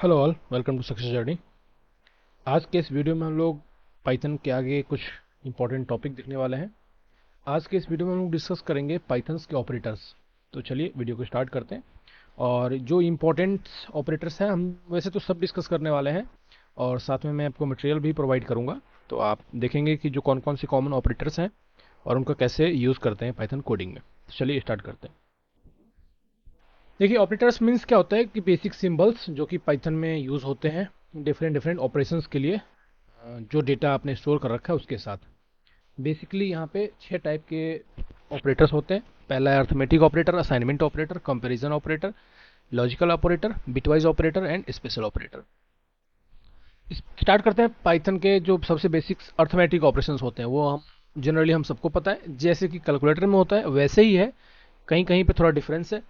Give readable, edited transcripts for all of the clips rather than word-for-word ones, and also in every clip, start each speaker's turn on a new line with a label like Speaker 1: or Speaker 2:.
Speaker 1: Hello all, welcome to success journey. आज के इस वीडियो में हम लोग पाइथन के आगे कुछ इंपॉर्टेंट टॉपिक देखने वाले हैं। आज के इस वीडियो में हम लोग डिस्कस करेंगे पाइथन्स के ऑपरेटर्स। तो चलिए वीडियो को स्टार्ट करते हैं। और जो इंपॉर्टेंट ऑपरेटर्स हैं हम वैसे तो सब डिस्कस करने वाले हैं, और साथ में मैं आपको मटेरियल भी प्रोवाइड करूंगा। तो आप देखेंगे कि जो कौन कौन से कॉमन ऑपरेटर्स हैं और उनका कैसे यूज़ करते हैं पाइथन कोडिंग में। तो चलिए स्टार्ट करते हैं। देखिए, ऑपरेटर्स मीन्स क्या होता है कि बेसिक सिंबल्स जो कि पाइथन में यूज़ होते हैं डिफरेंट डिफरेंट ऑपरेशंस के लिए, जो डेटा आपने स्टोर कर रखा है उसके साथ। बेसिकली यहाँ पे 6 टाइप के ऑपरेटर्स होते हैं। पहला है arithmetic operator, assignment operator, comparison operator, logical operator, bitwise operator and special operator. Start करते हैं। पाइथन के जो सबसे बेसिक अर्थमेटिक ऑपरेशंस होते हैं वो हम जनरली हम सबको पता है, जैसे कि कैलकुलेटर में होता है वैसे ही है। कहीं कहीं पे थोड़ा डिफरेंस है,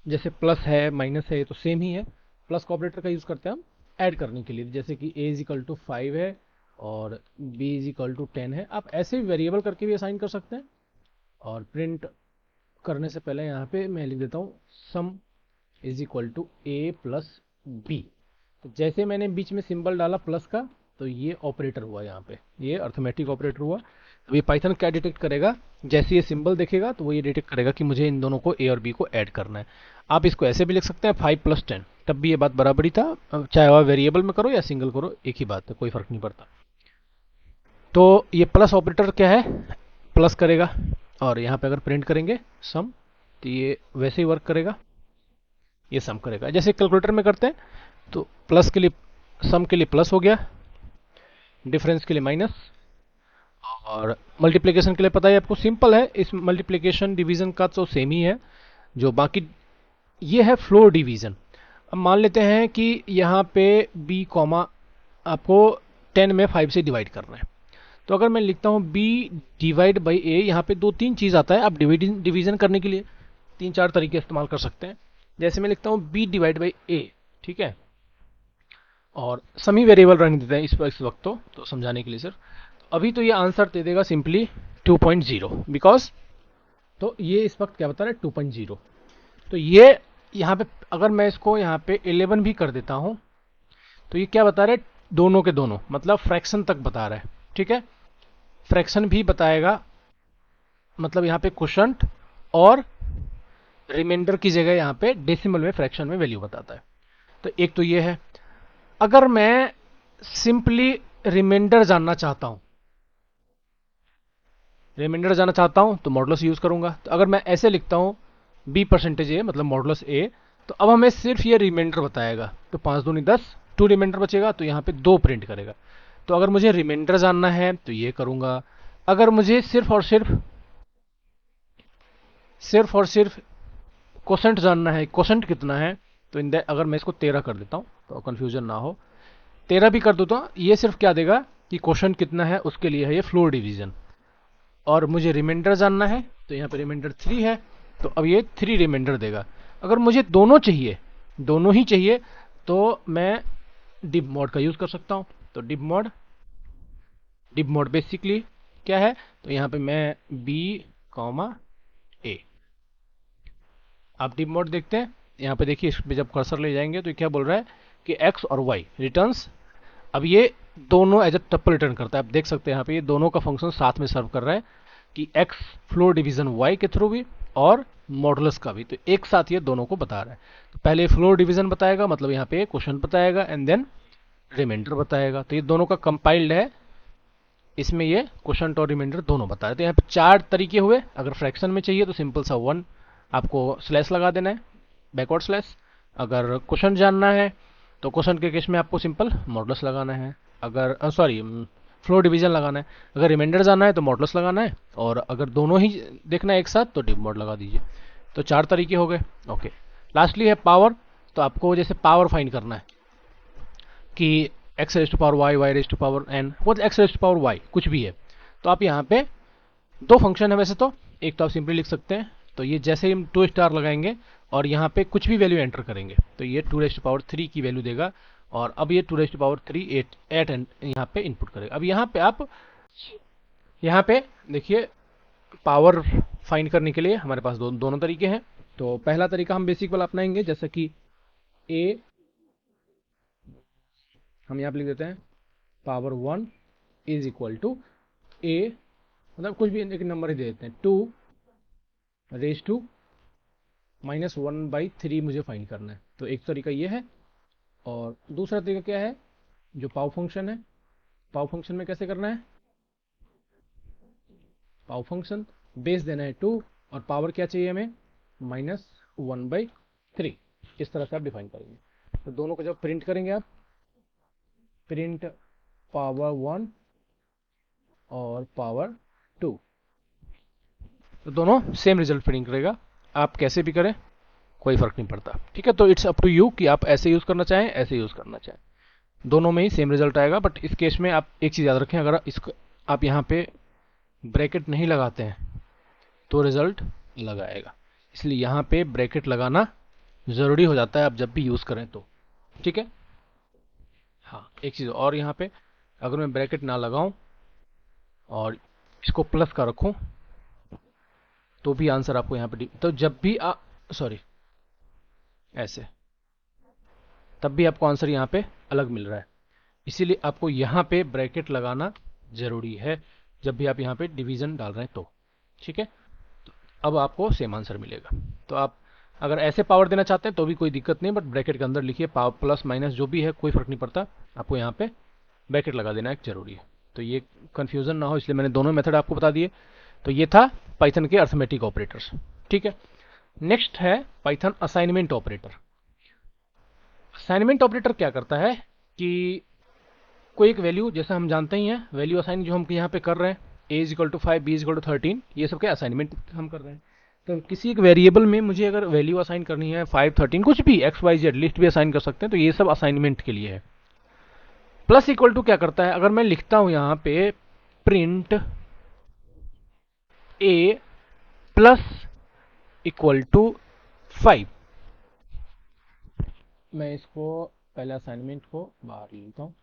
Speaker 1: जैसे प्लस है माइनस है ये तो सेम ही है। प्लस का ऑपरेटर का यूज़ करते हैं हम ऐड करने के लिए, जैसे कि a इज इक्वल टू 5 है और b इज इक्वल टू 10 है। आप ऐसे भी वेरिएबल करके भी असाइन कर सकते हैं। और प्रिंट करने से पहले यहाँ पे मैं लिख देता हूँ sum is equal to a plus B. तो जैसे मैंने बीच में सिंबल डाला प्लस का, तो ये ऑपरेटर हुआ, यहाँ पे ये अर्थमेटिक ऑपरेटर हुआ। अब ये पाइथन क्या डिटेक्ट करेगा, जैसे ये सिंबल देखेगा तो वो ये डिटेक्ट करेगा कि मुझे इन दोनों को ए और बी को ऐड करना है। आप इसको ऐसे भी लिख सकते हैं 5 प्लस 10, तब भी ये बात बराबरी था। अब चाहे आप वेरिएबल में करो या सिंगल करो एक ही बात है, कोई फर्क नहीं पड़ता। तो ये प्लस ऑपरेटर क्या है, प्लस करेगा। और यहाँ पे अगर प्रिंट करेंगे सम, तो ये वैसे ही वर्क करेगा, ये सम करेगा जैसे कैलकुलेटर में करते हैं। तो प्लस के लिए सम के लिए प्लस हो गया, डिफरेंस के लिए माइनस, और मल्टीप्लिकेशन के लिए पता है आपको सिंपल है। इस मल्टीप्लिकेशन डिवीजन का तो सेम ही है जो बाकी। ये है फ्लोर डिवीजन। अब मान लेते हैं कि यहाँ पे b कॉमा आपको 10 में 5 से डिवाइड करना है। तो अगर मैं लिखता हूँ b डिवाइड बाई a, यहाँ पे दो तीन चीज़ आता है। आप डिवीजन करने के लिए तीन चार तरीके इस्तेमाल कर सकते हैं। जैसे मैं लिखता हूँ b डिवाइड बाई a, ठीक है। और समी वेरिएबल रख देते हैं इस वक्त तो समझाने के लिए सिर्फ। अभी तो ये आंसर दे देगा सिंपली 2.0, बिकॉज तो ये इस वक्त क्या बता रहा है 2.0। तो ये यहाँ पे अगर मैं इसको यहाँ पे 11 भी कर देता हूँ तो ये क्या बता रहा है, दोनों के दोनों मतलब फ्रैक्शन तक बता रहा है, ठीक है। फ्रैक्शन भी बताएगा, मतलब यहाँ पे क्वोशंट और रिमाइंडर की जगह यहाँ पे डेसिमल में फ्रैक्शन में वैल्यू बताता है। तो एक तो ये है। अगर मैं सिंपली रिमाइंडर जानना चाहता हूँ, रिमाइंडर जाना चाहता हूं तो मॉडुलस यूज करूंगा। तो अगर मैं ऐसे लिखता हूं b परसेंटेज ए मतलब मॉडुलस ए, तो अब हमें सिर्फ ये रिमाइंडर बताएगा। तो 5 दूनी 10, 2 रिमाइंडर बचेगा तो यहाँ पे 2 प्रिंट करेगा। तो अगर मुझे रिमाइंडर जानना है तो ये करूंगा। अगर मुझे सिर्फ क्वोशंट जानना है, क्वोशंट कितना है, तो अगर मैं इसको 13 कर देता हूँ तो कंफ्यूजन ना हो, 13 भी कर दूँ, ये सिर्फ क्या देगा कि क्वोशंट कितना है उसके लिए है ये फ्लोर डिवीजन। और मुझे रिमाइंडर जानना है तो यहाँ पे रिमाइंडर 3 है, तो अब ये 3 रिमाइंडर देगा। अगर मुझे दोनों चाहिए, दोनों ही चाहिए, तो मैं डिब मोड का यूज कर सकता हूँ। तो डिब मोड बेसिकली क्या है, तो यहाँ पे मैं b कॉमा a, आप डिब मोड देखते हैं यहाँ पे देखिए, इस पे जब कर्सर ले जाएंगे तो क्या बोल रहा है कि x और y रिटर्न्स। अब ये दोनों एज अ टप्पल रिटर्न करता है। आप देख सकते हैं यहाँ पे ये दोनों का फंक्शन साथ में सर्व कर रहा है कि x फ्लोर डिवीजन y के थ्रू भी और मॉडुलस का भी, तो एक साथ ये दोनों को बता रहा है। तो पहले फ्लोर डिवीजन बताएगा, मतलब यहाँ पे क्वेश्चन बताएगा, एंड देन रिमाइंडर बताएगा। तो ये दोनों का कंपाइल्ड है, इसमें ये क्वेश्चन और रिमाइंडर दोनों बता रहे। तो यहाँ पे 4 तरीके हुए। अगर फ्रैक्शन में चाहिए तो सिंपल सा 1 आपको स्लैश लगा देना है, बैकवर्ड स्लैश। अगर क्वेश्चन जानना है तो क्वेश्चन के केस में आपको सिंपल मॉडुलस लगाना है, अगर सॉरी फ्लोर डिवीजन लगाना है। अगर रिमाइंडर जानना है तो मॉडुलस लगाना है, और अगर दोनों ही देखना है एक साथ तो डिब मोड लगा दीजिए। तो 4 तरीके हो गए। ओके, लास्टली है पावर। तो आपको जैसे पावर फाइंड करना है कि X raise to power Y, Y raise to power N, वो X raise to power Y कुछ भी है। तो आप यहाँ पे दो फंक्शन है वैसे तो, एक तो आप सिंपली लिख सकते हैं। तो ये जैसे ही हम 2 स्टार लगाएंगे और यहाँ पे कुछ भी वैल्यू एंटर करेंगे तो ये 2 रेज टू पावर 3 की वैल्यू देगा। और अब ये 2 रेज टू पावर 3 8 यहाँ पे इनपुट करेगा। अब यहाँ पे आप यहाँ पे देखिए, पावर फाइंड करने के लिए हमारे पास दोनों तरीके हैं। तो पहला तरीका हम बेसिक वाला अपनाएंगे, जैसे कि a हम यहाँ पे लिख देते हैं पावर 1 इज इक्वल टू ए, मतलब कुछ भी एक नंबर ही दे देते हैं, 2 रेज टू -1/3 मुझे फाइंड करना है। तो एक तरीका ये है, और दूसरा तरीका क्या है, जो पाव फंक्शन है, पाव फंक्शन में कैसे करना है, पाव फंक्शन बेस देना है 2 और पावर क्या चाहिए हमें, -1/3। इस तरह से आप डिफाइन करेंगे। तो दोनों को जब प्रिंट करेंगे आप, प्रिंट पावर 1 और पावर 2, तो दोनों सेम रिजल्ट प्रिंट करेगा। आप कैसे भी करें कोई फर्क नहीं पड़ता, ठीक है। तो इट्स अप टू यू कि आप ऐसे यूज करना चाहें, ऐसे यूज करना चाहें, दोनों में ही सेम रिजल्ट आएगा। बट इस केस में आप एक चीज याद रखें, अगर इसको आप यहाँ पे ब्रैकेट नहीं लगाते हैं तो रिजल्ट लगाएगा, इसलिए यहाँ पे ब्रैकेट लगाना जरूरी हो जाता है आप जब भी यूज करें तो, ठीक है। हाँ, एक चीज और, यहाँ पे अगर मैं ब्रैकेट ना लगाऊं और इसको प्लस का रखूं तो भी आंसर आपको यहाँ पे, तो जब भी सॉरी ऐसे, तब भी आपको आंसर यहाँ पे अलग मिल रहा है, इसीलिए आपको यहाँ पे ब्रैकेट लगाना जरूरी है जब भी आप यहाँ पे डिवीजन डाल रहे हैं तो, ठीक है। तो अब आपको सेम आंसर मिलेगा। तो आप अगर ऐसे पावर देना चाहते हैं तो भी कोई दिक्कत नहीं, बट ब्रैकेट के अंदर लिखिए, पावर प्लस माइनस जो भी है कोई फर्क नहीं पड़ता, आपको यहाँ पे ब्रैकेट लगा देना एक जरूरी है। तो ये कंफ्यूजन ना हो इसलिए मैंने दोनों मेथड आपको बता दिए। तो ये था पाइथन के अर्थमेटिक ऑपरेटर्स, ठीक है। नेक्स्ट है Python assignment operator. Assignment operator क्या करता है कि कोई एक वैल्यू, जैसा हम जानते ही हैं वैल्यू असाइन जो हम यहाँ पे कर रहे हैं, a is equal to 5, b is equal to 13, ये सब क्या असाइनमेंट हम कर रहे हैं। तो किसी एक वेरिएबल में मुझे अगर वैल्यू असाइन करनी है 5, 13, कुछ भी x, y, z लिस्ट भी असाइन कर सकते हैं, तो ये सब असाइनमेंट के लिए है। प्लस इक्वल टू क्या करता है, अगर मैं लिखता हूं यहाँ पे print a plus equal to 5, मैं इसको पहले असाइनमेंट को बाहर लेता हूँ,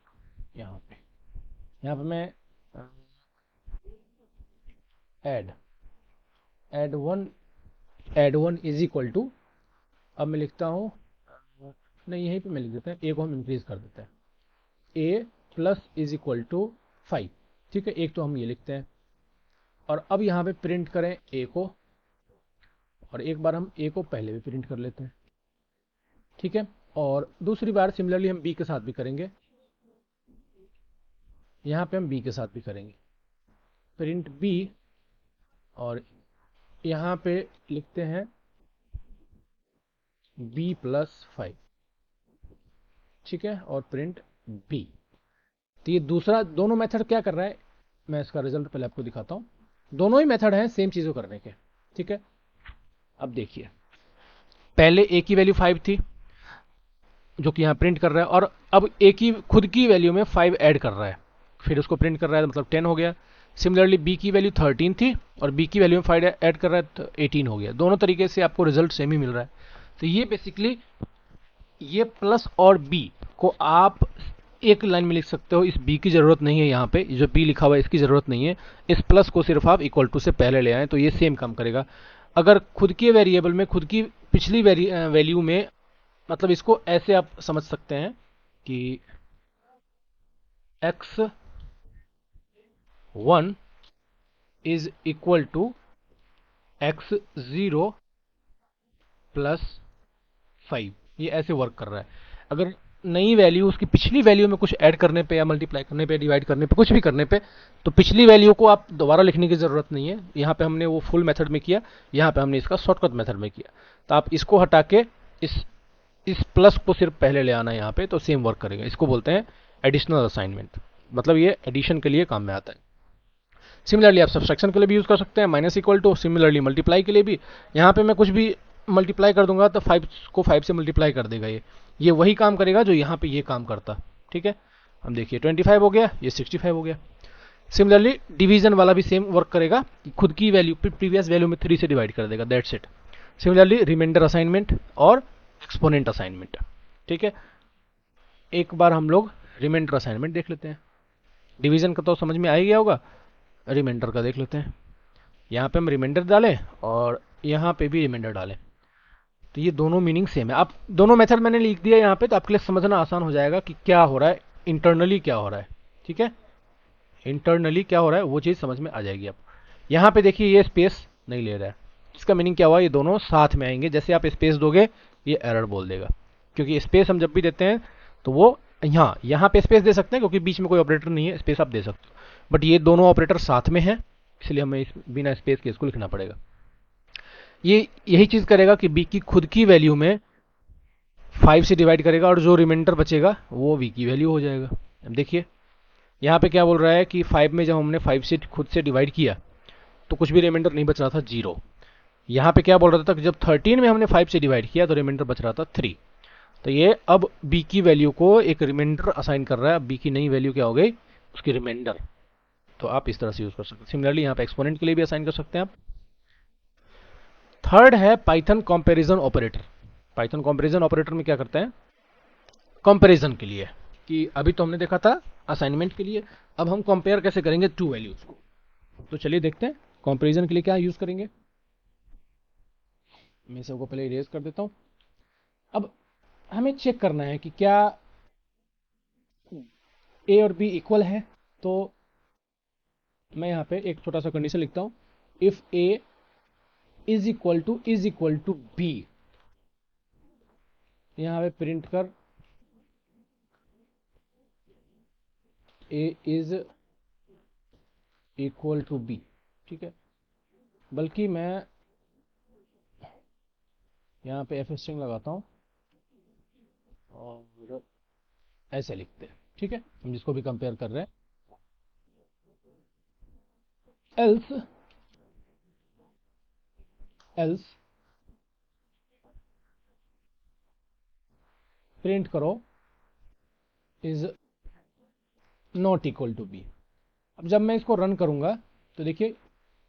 Speaker 1: यहाँ पे मैं add one is equal to, अब मैं लिखता हूँ, नहीं यहीं पे मैं लिख देता है, a को हम इंक्रीज कर देते हैं, a plus is equal to 5, ठीक है। एक तो हम ये लिखते हैं, और अब यहाँ पे प्रिंट करें a को, और एक बार हम a को पहले भी प्रिंट कर लेते हैं, ठीक है। और दूसरी बार सिमिलरली हम b के साथ भी करेंगे, यहाँ पे हम b के साथ भी करेंगे, प्रिंट b, और यहाँ पे लिखते हैं b प्लस 5, ठीक है, और प्रिंट b। तो ये दूसरा, दोनों मेथड क्या कर रहा है, मैं इसका रिजल्ट पहले आपको दिखाता हूँ। दोनों ही मेथड हैं सेम चीज़ों करने के, ठीक है। अब देखिए, पहले a की वैल्यू 5 थी जो कि यहाँ प्रिंट कर रहा है, और अब a की खुद की वैल्यू में 5 ऐड कर रहा है, फिर उसको प्रिंट कर रहा है, मतलब 10 हो गया। सिमिलरली b की वैल्यू 13 थी और b की वैल्यू में 5 ऐड कर रहा है तो 18 हो गया। दोनों तरीके से आपको रिजल्ट सेम ही मिल रहा है। तो ये बेसिकली, ये प्लस और b को आप एक लाइन में लिख सकते हो, इस b की जरूरत नहीं है, यहाँ पे जो b लिखा हुआ है इसकी जरूरत नहीं है, इस प्लस को सिर्फ आप इक्वल टू से पहले ले आए तो ये सेम काम करेगा। अगर खुद के वेरिएबल में खुद की पिछली वैल्यू में, मतलब इसको ऐसे आप समझ सकते हैं कि x1 is equal to x0 plus 5, ये ऐसे वर्क कर रहा है। अगर नई वैल्यू उसकी पिछली वैल्यू में कुछ ऐड करने पे या मल्टीप्लाई करने पे, डिवाइड करने पे, कुछ भी करने पे, तो पिछली वैल्यू को आप दोबारा लिखने की जरूरत नहीं है। यहाँ पे हमने वो फुल मेथड में किया, यहाँ पे हमने इसका शॉर्टकट मेथड में किया। तो आप इसको हटा के इस प्लस को सिर्फ पहले ले आना है यहाँ पे, तो सेम वर्क करेगा। इसको बोलते हैं एडिशनल असाइनमेंट, मतलब ये एडिशन के लिए काम में आता है। सिमिलरली आप सब्सट्रैक्शन के लिए भी यूज कर सकते हैं, minus equal to, similarly multiply के लिए भी। यहाँ पे मैं कुछ भी मल्टीप्लाई कर दूंगा तो 5 को 5 से मल्टीप्लाई कर देगा, ये वही काम करेगा जो यहाँ पे ये काम करता, ठीक है। हम देखिए 25 हो गया, ये 65 हो गया। सिमिलरली डिवीजन वाला भी सेम वर्क करेगा, खुद की वैल्यू प्रीवियस वैल्यू में 3 से डिवाइड कर देगा, that's it. Similarly remainder assignment और एक्सपोनेंट असाइनमेंट, ठीक है। एक बार हम लोग रिमाइंडर असाइनमेंट देख लेते हैं। डिवीजन का तो समझ में आ ही गया होगा, रिमाइंडर का देख लेते हैं। यहाँ पे हम रिमाइंडर डालें और यहाँ पे भी रिमाइंडर डालें, तो ये दोनों मीनिंग सेम है। आप दोनों मेथड मैंने लिख दिया यहाँ पे, तो आपके लिए समझना आसान हो जाएगा कि क्या हो रहा है इंटरनली क्या हो रहा है। ठीक है, इंटरनली क्या हो रहा है वो चीज़ समझ में आ जाएगी। अब यहाँ पे देखिए ये स्पेस नहीं ले रहा है, इसका मीनिंग क्या हुआ, ये दोनों साथ में आएंगे। जैसे आप स्पेस दोगे ये एरर बोल देगा, क्योंकि स्पेस हम जब भी देते हैं तो वो यहाँ पे स्पेस दे सकते हैं क्योंकि बीच में कोई ऑपरेटर नहीं है, स्पेस आप दे सकते हो, बट ये दोनों ऑपरेटर साथ में हैं, इसलिए हमें बिना स्पेस के इसको लिखना पड़ेगा। ये यही चीज़ करेगा कि बी की खुद की वैल्यू में 5 से डिवाइड करेगा और जो रिमाइंडर बचेगा वो बी की वैल्यू हो जाएगा। अब देखिए यहाँ पे क्या बोल रहा है कि 5 में जब हमने 5 से खुद से डिवाइड किया तो कुछ भी रिमाइंडर नहीं बच रहा था, 0। यहाँ पे क्या बोल रहा था कि जब 13 में हमने 5 से डिवाइड किया तो रिमाइंडर बच रहा था 3। तो ये अब बी की वैल्यू को एक रिमाइंडर असाइन कर रहा है। अब बी की नई वैल्यू क्या हो गई, उसकी रिमाइंडर। तो आप इस तरह से यूज कर सकते हैं। सिमिलरली यहाँ पे एक्सपोनेंट के लिए भी असाइन कर सकते हैं आप। थर्ड है Python comparison operator. Python comparison operator में क्या करते हैं, कंपैरिजन के लिए, कि अभी तो हमने देखा था असाइनमेंट के लिए, अब हम कंपेयर कैसे करेंगे टू वैल्यूज को। तो चलिए देखते हैं कंपैरिजन के लिए क्या यूज करेंगे। मैं सबको पहले इरेज कर देता हूं। अब हमें चेक करना है कि क्या ए और बी इक्वल है। तो मैं यहाँ पे एक छोटा सा कंडीशन लिखता हूं, if A is equal to B, यहाँ पे प्रिंट कर A is equal to B. ठीक है, बल्कि मैं यहाँ पे एफ स्ट्रिंग लगाता हूँ और ऐसे लिखते हैं। ठीक है, हम जिसको भी कंपेयर कर रहे हैं, एल्स प्रिंट करो is not equal to B. अब जब मैं इसको रन करूंगा तो देखिए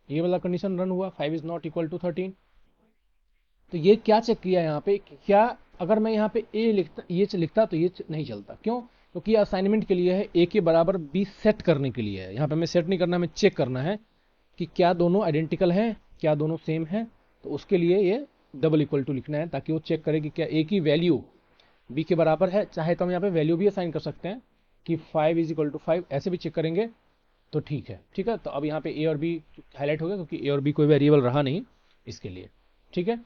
Speaker 1: ये वाला कंडीशन रन हुआ, 5 इज नॉट इक्वल टू 13। तो ये क्या चेक किया यहाँ पे, क्या अगर मैं यहाँ पे ए लिखता, ये लिखता तो ये नहीं चलता। क्यों, क्योंकि ये असाइनमेंट के लिए है, ए के बराबर बी सेट करने के लिए है। यहाँ पे मैं सेट नहीं करना, हमें चेक करना है कि क्या दोनों आइडेंटिकल हैं, क्या दोनों सेम हैं। तो उसके लिए ये डबल इक्वल टू लिखना है, ताकि वो चेक करे कि क्या ए की वैल्यू बी के बराबर है। चाहे तो हम यहाँ पे वैल्यू भी असाइन कर सकते हैं कि 5 इज इक्वल टू 5, ऐसे भी चेक करेंगे तो ठीक है। ठीक है, तो अब यहाँ पे ए और बी हाईलाइट हो गया क्योंकि ए और बी कोई वेरिएबल रहा नहीं इसके लिए। ठीक है,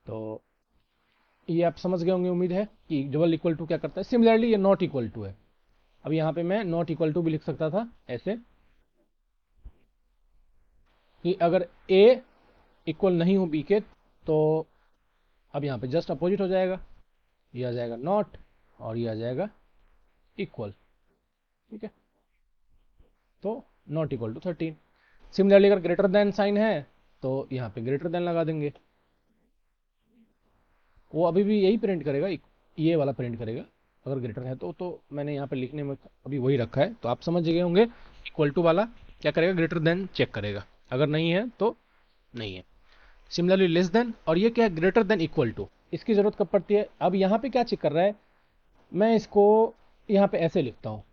Speaker 1: तो ये आप समझ गए होंगे, उम्मीद है कि डबल इक्वल टू क्या करता है। सिमिलरली ये नॉट इक्वल टू है। अब यहाँ पे मैं नॉट इक्वल टू भी लिख सकता था ऐसे, कि अगर ए इक्वल नहीं हो बी के तो अब यहाँ पे जस्ट अपोजिट हो जाएगा, ये आ जाएगा नॉट और ये आ जाएगा इक्वल। ठीक है, तो नॉट इक्वल टू 13। सिमिलरली अगर ग्रेटर देन साइन है तो यहाँ पे ग्रेटर देन लगा देंगे, वो अभी भी यही प्रिंट करेगा, ये वाला प्रिंट करेगा अगर ग्रेटर है तो मैंने यहाँ पे लिखने में अभी वही रखा है, तो आप समझ गए होंगे। इक्वल टू वाला क्या करेगा, ग्रेटर देन चेक करेगा, अगर नहीं है तो नहीं है। सिमिलरली लेस देन, और ये क्या है, ग्रेटर देन इक्वल टू, इसकी जरूरत कब पड़ती है। अब यहाँ पे क्या चेक कर रहा है, मैं इसको यहाँ पे ऐसे लिखता हूँ,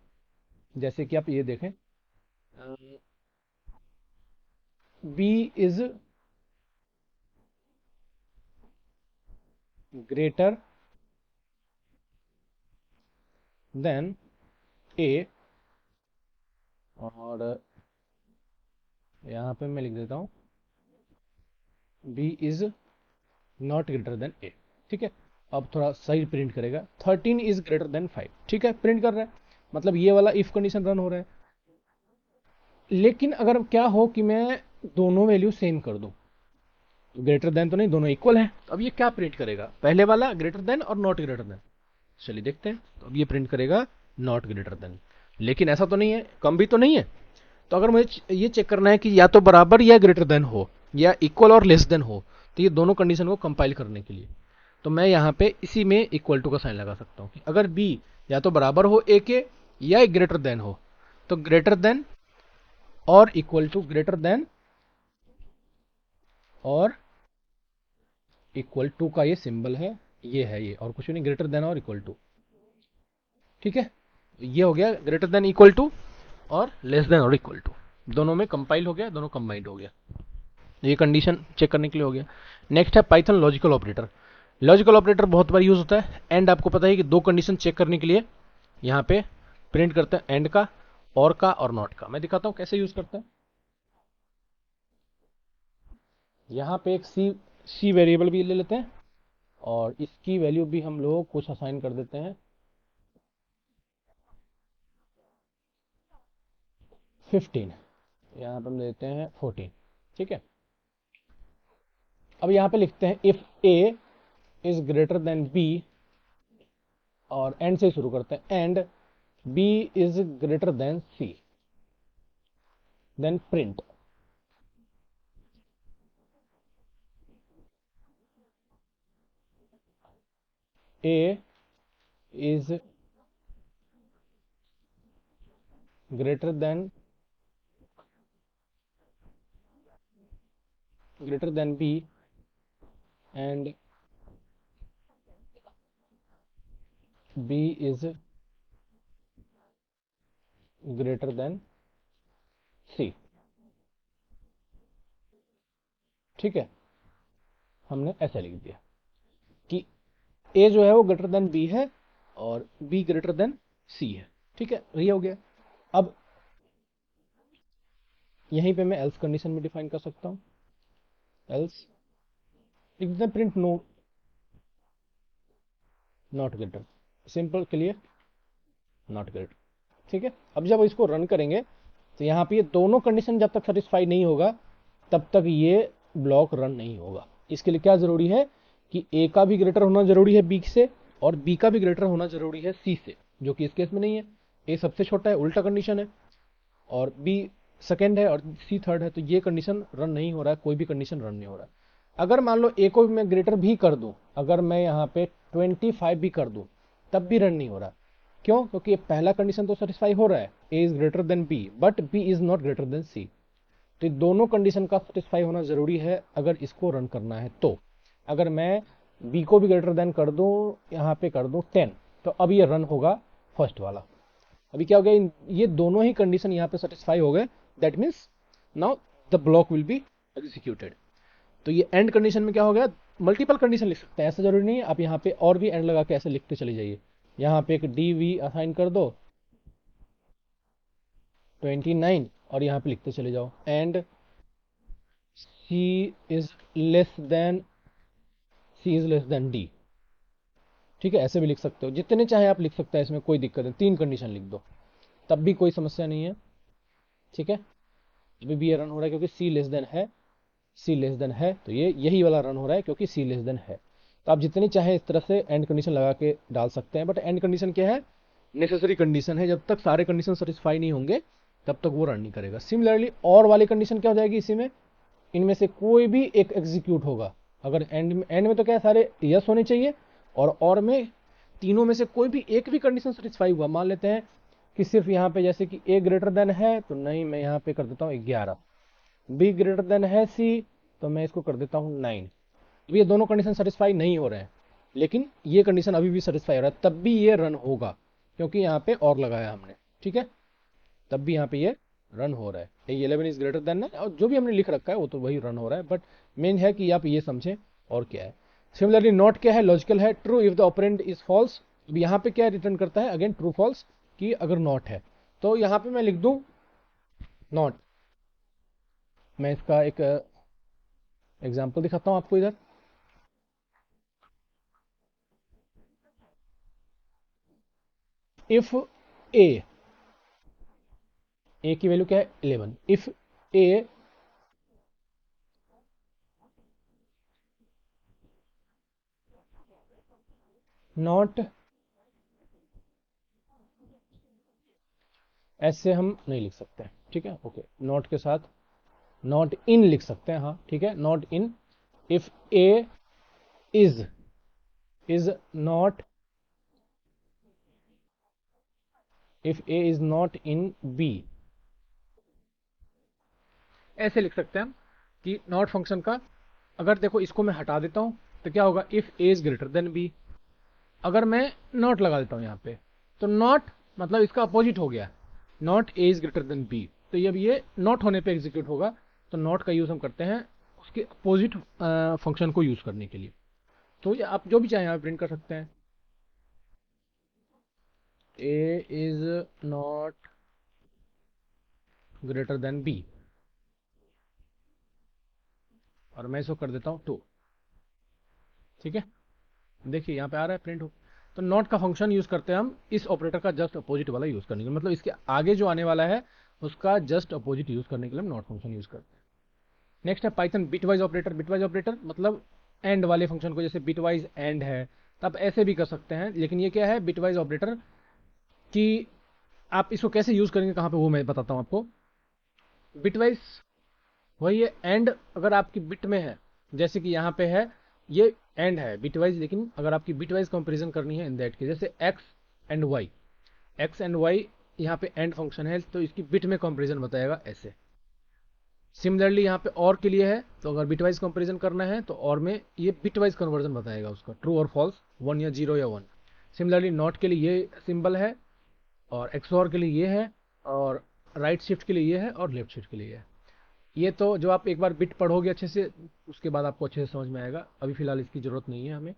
Speaker 1: जैसे कि आप ये देखें, B is greater than A, और यहाँ पे मैं लिख देता हूँ B is not greater than A. ठीक है, अब थोड़ा सही प्रिंट करेगा, 13 इज ग्रेटर देन 5। ठीक है, प्रिंट कर रहा है, मतलब ये वाला इफ कंडीशन रन हो रहा है। लेकिन अगर क्या हो कि मैं दोनों वैल्यू सेम कर दूं, ग्रेटर देन तो नहीं, दोनों इक्वल हैं, तो अब ये क्या प्रिंट करेगा, पहले वाला ग्रेटर देन और नॉट ग्रेटर देन। चलिए देखते हैं, तो अब ये प्रिंट करेगा नॉट ग्रेटर देन, लेकिन ऐसा तो नहीं है, कम भी तो नहीं है। तो अगर मुझे ये चेक करना है कि या तो बराबर या ग्रेटर देन हो या इक्वल और लेस देन हो, तो ये दोनों कंडीशन को कंपाइल करने के लिए तो मैं यहाँ पे इसी में इक्वल टू का साइन लगा सकता हूँ। अगर बी या तो बराबर हो ए के या ग्रेटर देन हो, तो ग्रेटर देन और इक्वल टू, ग्रेटर देन और इक्वल टू का ये सिंबल है, ये है ये, और कुछ नहीं, ग्रेटर देन और इक्वल टू। ठीक है, ये हो गया ग्रेटर देन इक्वल टू और लेस देन और इक्वल टू, दोनों में कंपाइल हो गया, दोनों कंबाइंड हो गया। ये कंडीशन चेक करने के लिए हो गया। नेक्स्ट है Python logical operator. Logical operator बहुत बार यूज होता है, एंड आपको पता है कि दो कंडीशन चेक करने के लिए यहाँ पे प्रिंट करते हैं एंड का, और का और नॉट का। मैं दिखाता हूँ कैसे यूज करते हैं। यहाँ पे एक सी वेरिएबल भी ले लेते हैं और इसकी वैल्यू भी हम लोग कुछ असाइन कर देते हैं 15। यहाँ पे हम देते हैं 14। ठीक है, अब यहाँ पे लिखते हैं if A is greater than B, और एंड से शुरू करते हैं, and B is greater than C, then print A is greater than b and b is greater than c। ठीक है, हमने ऐसा लिख दिया कि a जो है वो ग्रेटर देन b है और b ग्रेटर देन c है। ठीक है, ये हो गया। अब यहीं पे मैं एल्स कंडीशन में डिफाइन कर सकता हूं। एल्स लिख देते हैं print no not greater, simple clear, not greater. ठीक है, अब जब इसको रन करेंगे तो यहाँ पे ये दोनों कंडीशन जब तक सेटिस्फाई नहीं होगा तब तक ये ब्लॉक रन नहीं होगा। इसके लिए क्या जरूरी है कि ए का भी ग्रेटर होना जरूरी है बी से, और बी का भी ग्रेटर होना जरूरी है सी से, जो कि इस केस में नहीं है। ए सबसे छोटा है, उल्टा कंडीशन है, और बी सेकेंड है और सी थर्ड है, तो ये कंडीशन रन नहीं हो रहा है, कोई भी कंडीशन रन नहीं हो रहा है। अगर मान लो ए को भी मैं ग्रेटर भी कर दूं, अगर मैं यहाँ पे 25 भी कर दूं, तब भी रन नहीं हो रहा। क्यों? क्योंकि पहला कंडीशन तो सेटिस्फाई हो रहा है, A is greater than B, but B is not greater than C. तो ये दोनों कंडीशन का सेटिस्फाई होना जरूरी है अगर इसको रन करना है। तो अगर मैं बी को भी ग्रेटर देन कर दूं, यहाँ पे कर दूं 10, तो अब ये रन होगा फर्स्ट वाला। अभी क्या हो गया, ये दोनों ही कंडीशन यहाँ पे सेटिस्फाई हो गए, that means now the block will be executed. तो ये एंड कंडीशन में क्या हो गया, मल्टीपल कंडीशन लिख सकते हैं, ऐसा जरूरी नहीं है। आप यहाँ पे और भी एंड लगा के ऐसे लिखते चले जाइए। यहाँ पे एक डी वी असाइन कर दो 29 और यहाँ पे लिखते चले जाओ and C is less than D. ठीक है, ऐसे भी लिख सकते हो, जितने चाहे आप लिख सकते हैं, इसमें कोई दिक्कत नहीं। 3 कंडीशन लिख दो तब भी कोई समस्या नहीं है। ठीक है, अभी भी ये रन हो रहा है क्योंकि सी लेस देन है, सी लेस देन है, तो ये यही वाला रन हो रहा है क्योंकि सी लेस देन है। तो आप जितनी चाहे इस तरह से एंड कंडीशन लगा के डाल सकते हैं, बट एंड कंडीशन क्या है, नेसेसरी कंडीशन है। जब तक सारे कंडीशन सेटिस्फाई नहीं होंगे तब तक वो रन नहीं करेगा। सिमिलरली और वाली कंडीशन क्या हो जाएगी, इसी में इनमें से कोई भी एक एग्जीक्यूट होगा। अगर एंड में तो क्या है, सारे यस होने चाहिए, और में तीनों में से कोई भी एक भी कंडीशन सेटिस्फाई हुआ, मान लेते हैं कि सिर्फ यहाँ पे जैसे कि ए ग्रेटर देन है, तो नहीं, मैं यहाँ पे कर देता हूँ 11। बी ग्रेटर देन है सी, तो मैं इसको कर देता हूँ 9। ये दोनों कंडीशन सेटिस्फाई नहीं हो रहे हैं, लेकिन ये कंडीशन अभी भी सेटिस्फाई हो रहा है, तब भी ये रन होगा क्योंकि यहाँ पे और लगाया हमने। ठीक है, तब भी यहाँ पे ये रन हो रहा है। ये 11 इज ग्रेटर देन है, और जो भी हमने लिख रखा है वो तो वही रन हो रहा है, बट मेन है कि आप ये समझें और क्या है। सिमिलरली नॉट क्या है, लॉजिकल है, true if the operand is false. अब यहाँ पे क्या रिटर्न करता है, अगेन ट्रू फॉल्स, कि अगर नॉट है तो यहाँ पे मैं लिख दूं नॉट। मैं इसका एक एग्जाम्पल दिखाता हूँ आपको इधर। इफ ए की वैल्यू क्या है 11, इफ ए नॉट, ऐसे हम नहीं लिख सकते। ठीक है, ओके, नॉट के साथ नॉट इन लिख सकते हैं, हाँ ठीक है, not in. If A is not, if A is not in B, ऐसे लिख सकते हैं हम कि नॉट फंक्शन का, अगर देखो इसको मैं हटा देता हूं तो क्या होगा, if A is greater than B. अगर मैं नॉट लगा देता हूं यहाँ पे, तो नॉट मतलब इसका अपोजिट हो गया, not A is greater than B, तो जब ये नॉट होने पे एग्जीक्यूट होगा, तो नॉट का यूज हम करते हैं उसके अपोजिट फंक्शन को यूज करने के लिए। तो ये आप जो भी चाहें आप प्रिंट कर सकते हैं। A is not greater than B, और मैं इसको कर देता हूँ 2। ठीक है, देखिए यहाँ पे आ रहा है प्रिंट हो। तो नॉट का फंक्शन यूज करते हैं हम इस ऑपरेटर का जस्ट अपोजिट वाला यूज करने के लिए, मतलब इसके आगे जो आने वाला है उसका जस्ट अपोजिट यूज करने के लिए हम नॉट फंक्शन यूज करते हैं। नेक्स्ट है Python bitwise operator. Bitwise operator मतलब एंड वाले फंक्शन को, जैसे बिटवाइज एंड है तब ऐसे भी कर सकते हैं, लेकिन ये क्या है बिटवाइज ऑपरेटर कि आप इसको कैसे यूज करेंगे कहाँ पे वो मैं बताता हूँ आपको। बिटवाइज वही है एंड, अगर आपकी बिट में है, जैसे कि यहाँ पे है ये एंड है बिटवाइज, लेकिन अगर आपकी बिटवाइज कंपेरिजन करनी है इन दैट के, जैसे X and Y, X and Y यहाँ पे एंड फंक्शन है तो इसकी बिट में कंपेरिजन बताएगा ऐसे। सिमिलरली यहाँ पे और के लिए है, तो अगर बिटवाइज कंपेरिजन करना है तो और में ये बिटवाइज कन्वर्जन बताएगा उसका, ट्रू और फॉल्स, 1 या 0 या 1। सिमिलरली नॉट के लिए ये सिंबल है, और एक्सओर के लिए ये है, और राइट शिफ्ट के लिए ये है, और लेफ्ट शिफ्ट के लिए ये है। ये तो जो आप एक बार बिट पढ़ोगे अच्छे से उसके बाद आपको अच्छे से समझ में आएगा, अभी फिलहाल इसकी जरूरत नहीं है हमें।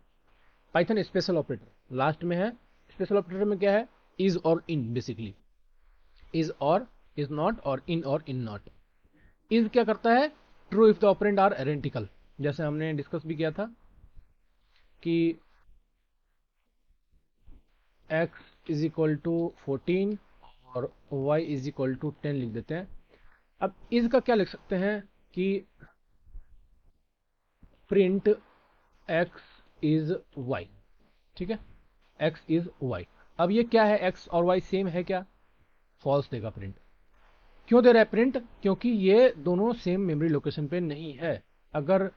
Speaker 1: पाइथन स्पेशल ऑपरेटर लास्ट में है। स्पेशल ऑपरेटर में क्या है, इज और इन, बेसिकली इज और इज नॉट, और इन नॉट। इज क्या करता है, true if the operand are identical, जैसे हमने डिस्कस भी किया था कि x इज इक्वल टू 14 और y इज इक्वल टू 10 लिख देते हैं। अब इज का क्या लिख सकते हैं कि प्रिंट x इज y। ठीक है, x इज y। अब ये क्या है, x और y सेम है क्या, फॉल्स देगा प्रिंट। क्यों दे रहा है प्रिंट, क्योंकि ये दोनों सेम मेमोरी लोकेशन पे नहीं है। अगर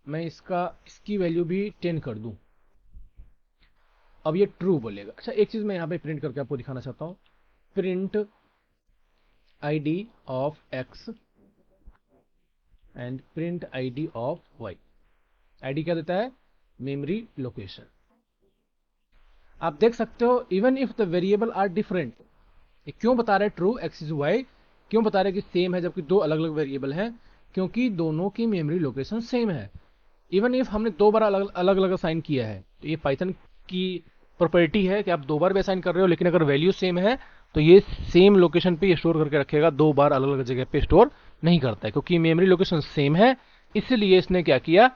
Speaker 1: मैं इसकी वैल्यू भी 10 कर दूं, अब ये ट्रू बोलेगा। अच्छा, एक चीज मैं यहाँ पे प्रिंट करके आपको दिखाना चाहता हूँ, print id of x and print id of y। id क्या देता है, मेमोरी लोकेशन। आप देख सकते हो even if the variable are different, ये क्यों बता रहे ट्रू एक्स इज वाई, क्यों बता रहे कि सेम है जबकि दो अलग अलग वेरिएबल हैं, क्योंकि दोनों की मेमोरी लोकेशन सेम है। इवन इफ हमने 2 बार अलग अलग असाइन किया है, तो ये पाइथन की प्रॉपर्टी है कि आप 2 बार भी असाइन कर रहे हो, लेकिन अगर वैल्यू सेम है तो ये सेम लोकेशन पे स्टोर करके रखेगा, 2 बार अलग अलग जगह पे स्टोर नहीं करता है, क्योंकि मेमोरी लोकेशन सेम है। इसलिए इसने क्या किया,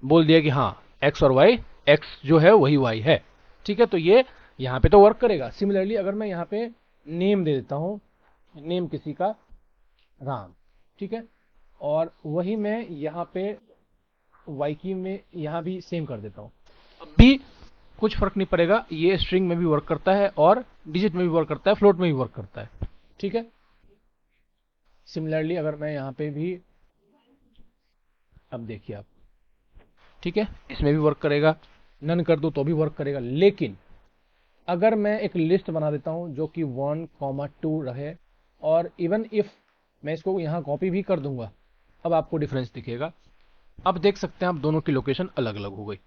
Speaker 1: बोल दिया कि हाँ एक्स और वाई, एक्स जो है वही वाई है। ठीक है, तो ये यहाँ पे तो वर्क करेगा। सिमिलरली अगर मैं यहाँ पे नेम दे देता हूँ, नेम किसी का राम, ठीक है, और वही मैं यहाँ पे वाई की में यहाँ भी सेम कर देता हूँ, अब भी कुछ फर्क नहीं पड़ेगा। ये स्ट्रिंग में भी वर्क करता है और डिजिट में भी वर्क करता है, फ्लोट में भी वर्क करता है। ठीक है, सिमिलरली अगर मैं यहाँ पे भी, अब देखिए आप, ठीक है, इसमें भी वर्क करेगा, नन कर दो तो भी वर्क करेगा। लेकिन अगर मैं एक लिस्ट बना देता हूं जो कि 1,2 रहे, और इवन इफ मैं इसको यहां कॉपी भी कर दूंगा, अब आपको डिफरेंस दिखेगा। अब देख सकते हैं आप दोनों की लोकेशन अलग अलग हो गई।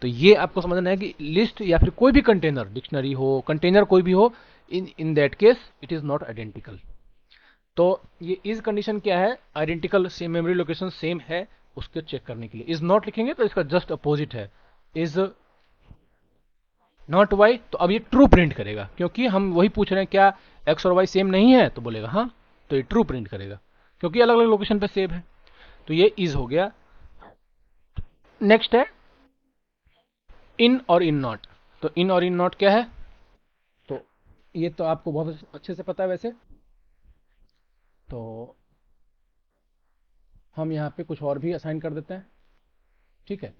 Speaker 1: तो ये आपको समझना है कि लिस्ट या फिर कोई भी कंटेनर, डिक्शनरी हो, कंटेनर कोई भी हो, in that case it is not identical. तो ये इज कंडीशन क्या है, identical same memory location same है उसके चेक करने के लिए। इज नॉट लिखेंगे तो इसका जस्ट अपोजिट है, इज नॉट वाई, तो अब ये ट्रू प्रिंट करेगा, क्योंकि हम वही पूछ रहे हैं क्या एक्स और वाई सेम नहीं है, तो बोलेगा हाँ, तो ये ट्रू प्रिंट करेगा क्योंकि अलग अलग लोकेशन पे सेव है। तो ये इज हो गया। नेक्स्ट है इन और इन नॉट। तो इन और इन नॉट क्या है, तो ये तो आपको बहुत अच्छे से पता है वैसे। तो हम यहाँ पे कुछ और भी असाइन कर देते हैं। ठीक है,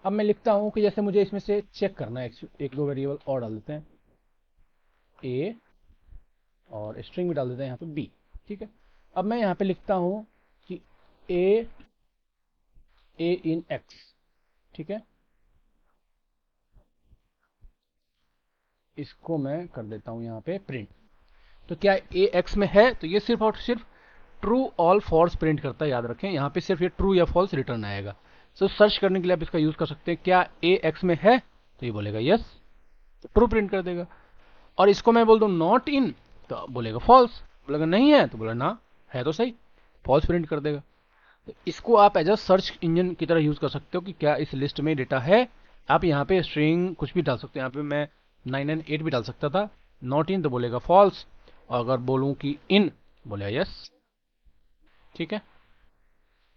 Speaker 1: अब मैं लिखता हूँ कि जैसे मुझे इसमें से चेक करना है, एक दो वेरिएबल और डाल देते हैं, ए और स्ट्रिंग भी डाल देते हैं यहाँ पे बी। ठीक है, अब मैं यहाँ पे लिखता हूँ कि ए इन एक्स। ठीक है, इसको मैं कर देता हूँ यहाँ पे प्रिंट। तो क्या ए एक्स में है, तो ये सिर्फ और सिर्फ ट्रू ऑल फॉल्स प्रिंट करता है, याद रखें यहाँ पे सिर्फ ये ट्रू या फॉल्स रिटर्न आएगा। सो सर्च करने के लिए आप इसका यूज कर सकते हैं, क्या ए एक्स में है, तो ये बोलेगा यस, तो ट्रू प्रिंट कर देगा। और इसको मैं बोल दूं नॉट इन, तो बोलेगा फॉल्स, बोलेगा नहीं है तो बोला ना है तो सही, फॉल्स प्रिंट कर देगा। तो इसको आप एज अ सर्च इंजन की तरह यूज कर सकते हो कि क्या इस लिस्ट में डेटा है। आप यहाँ पे स्ट्रिंग कुछ भी डाल सकते हो, यहाँ पे मैं 9 and 8 भी डाल सकता था, नॉट इन तो बोलेगा फॉल्स, और अगर बोलूं कि इन बोलेगा यस, ठीक है,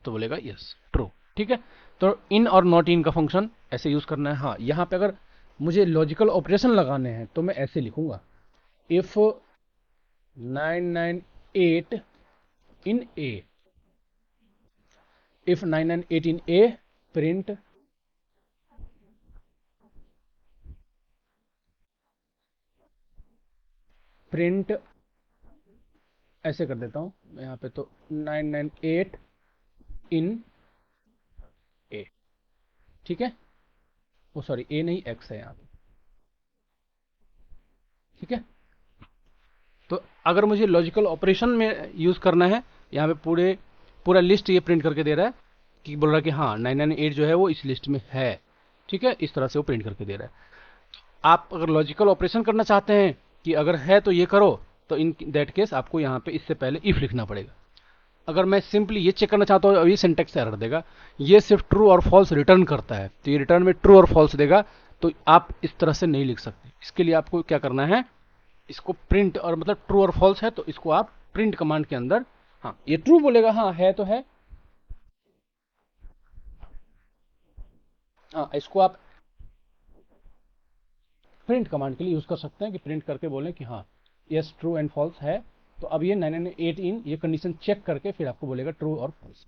Speaker 1: तो बोलेगा यस ट्रू, ठीक है। तो इन और नॉट इन का फंक्शन ऐसे यूज करना है। हाँ, यहाँ पे अगर मुझे लॉजिकल ऑपरेशन लगाने हैं तो मैं ऐसे लिखूंगा, if 998 in A, if 998 in A, print ऐसे कर देता हूं यहाँ पे, तो 998 इन ए, ठीक है, वो सॉरी ए नहीं एक्स है यहाँ पे, ठीक है। तो अगर मुझे लॉजिकल ऑपरेशन में यूज करना है, यहाँ पे पूरा लिस्ट ये प्रिंट करके दे रहा है कि बोल रहा है कि हाँ 998 जो है वो इस लिस्ट में है, ठीक है, इस तरह से वो प्रिंट करके दे रहा है। आप अगर लॉजिकल ऑपरेशन करना चाहते हैं कि अगर है तो ये करो, तो इन दैट केस आपको यहाँ पे इससे पहले इफ लिखना पड़ेगा। अगर मैं सिंपली ये चेक करना चाहता हूँ, ये सिंटेक्स एरर देगा, ये सिर्फ ट्रू और फॉल्स रिटर्न करता है, तो ये रिटर्न में ट्रू और फॉल्स देगा, तो आप इस तरह से नहीं लिख सकते। इसके लिए आपको क्या करना है, इसको प्रिंट, और मतलब ट्रू और फॉल्स है तो इसको आप प्रिंट कमांड के अंदर, हाँ ये ट्रू बोलेगा, हाँ है तो है, हाँ इसको आप प्रिंट कमांड के लिए यूज कर सकते हैं कि प्रिंट करके बोलें कि हाँ यस ट्रू एंड फॉल्स है। तो अब ये 998 इन ये कंडीशन चेक करके फिर आपको बोलेगा ट्रू और फॉल्स,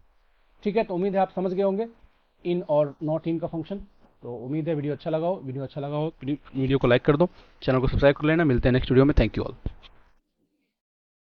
Speaker 1: ठीक है। तो उम्मीद है आप समझ गए होंगे इन और नॉट इन का फंक्शन। तो उम्मीद है वीडियो अच्छा लगा हो, वीडियो को लाइक कर दो, चैनल को सब्सक्राइब कर लेना। मिलते हैं नेक्स्ट वीडियो में, थैंक यू ऑल।